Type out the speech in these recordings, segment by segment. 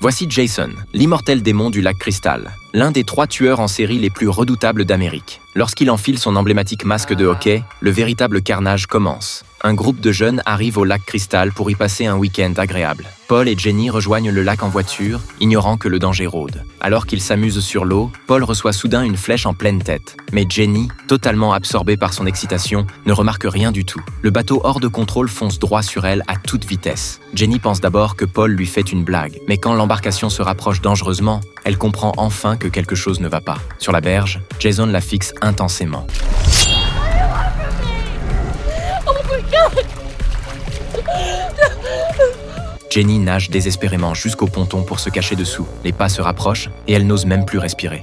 Voici Jason, l'immortel démon du lac Cristal, l'un des 3 tueurs en série les plus redoutables d'Amérique. Lorsqu'il enfile son emblématique masque de hockey, le véritable carnage commence. Un groupe de jeunes arrive au lac Cristal pour y passer un week-end agréable. Paul et Jenny rejoignent le lac en voiture, ignorant que le danger rôde. Alors qu'ils s'amusent sur l'eau, Paul reçoit soudain une flèche en pleine tête. Mais Jenny, totalement absorbée par son excitation, ne remarque rien du tout. Le bateau hors de contrôle fonce droit sur elle à toute vitesse. Jenny pense d'abord que Paul lui fait une blague, mais quand l'embarcation se rapproche dangereusement, elle comprend enfin que quelque chose ne va pas. Sur la berge, Jason la fixe intensément. Jenny nage désespérément jusqu'au ponton pour se cacher dessous. Les pas se rapprochent et elle n'ose même plus respirer.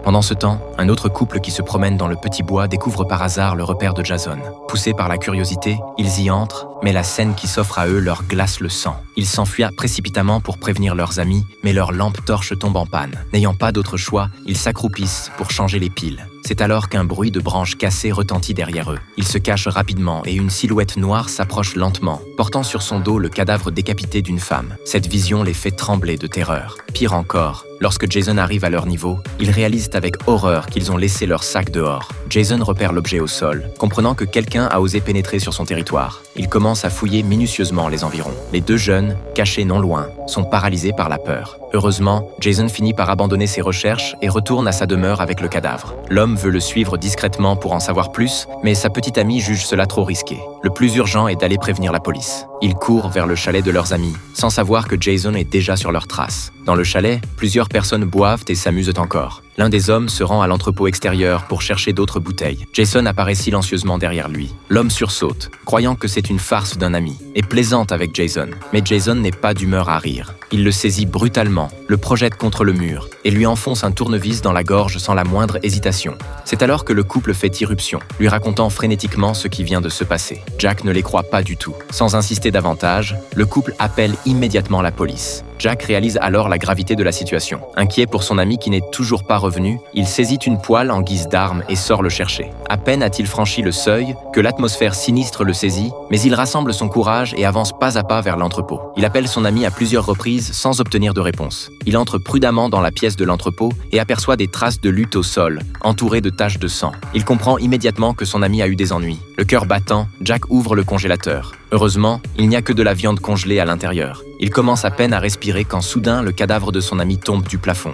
Pendant ce temps, un autre couple qui se promène dans le petit bois découvre par hasard le repère de Jason. Poussés par la curiosité, ils y entrent, mais la scène qui s'offre à eux leur glace le sang. Ils s'enfuient précipitamment pour prévenir leurs amis, mais leur lampe torche tombe en panne. N'ayant pas d'autre choix, ils s'accroupissent pour changer les piles. C'est alors qu'un bruit de branches cassées retentit derrière eux. Ils se cachent rapidement et une silhouette noire s'approche lentement, portant sur son dos le cadavre décapité d'une femme. Cette vision les fait trembler de terreur. Pire encore, lorsque Jason arrive à leur niveau, ils réalisent avec horreur qu'ils ont laissé leur sac dehors. Jason repère l'objet au sol, comprenant que quelqu'un a osé pénétrer sur son territoire. Il commence à fouiller minutieusement les environs. Les 2 jeunes, cachés non loin, sont paralysés par la peur. Heureusement, Jason finit par abandonner ses recherches et retourne à sa demeure avec le cadavre. L'homme veut le suivre discrètement pour en savoir plus, mais sa petite amie juge cela trop risqué. Le plus urgent est d'aller prévenir la police. Ils courent vers le chalet de leurs amis, sans savoir que Jason est déjà sur leurs traces. Dans le chalet, plusieurs personnes boivent et s'amusent encore. L'un des hommes se rend à l'entrepôt extérieur pour chercher d'autres bouteilles. Jason apparaît silencieusement derrière lui. L'homme sursaute, croyant que c'est une farce d'un ami, et plaisante avec Jason. Mais Jason n'est pas d'humeur à rire. Il le saisit brutalement, le projette contre le mur, et lui enfonce un tournevis dans la gorge sans la moindre hésitation. C'est alors que le couple fait irruption, lui racontant frénétiquement ce qui vient de se passer. Jack ne les croit pas du tout. Sans insister davantage, le couple appelle immédiatement la police. Jack réalise alors la gravité de la situation. Inquiet pour son ami qui n'est toujours pas revenu, il saisit une poêle en guise d'arme et sort le chercher. À peine a-t-il franchi le seuil que l'atmosphère sinistre le saisit, mais il rassemble son courage et avance pas à pas vers l'entrepôt. Il appelle son ami à plusieurs reprises sans obtenir de réponse. Il entre prudemment dans la pièce de l'entrepôt et aperçoit des traces de lutte au sol, entourées de taches de sang. Il comprend immédiatement que son ami a eu des ennuis. Le cœur battant, Jack ouvre le congélateur. Heureusement, il n'y a que de la viande congelée à l'intérieur. Il commence à peine à respirer quand soudain le cadavre de son ami tombe du plafond.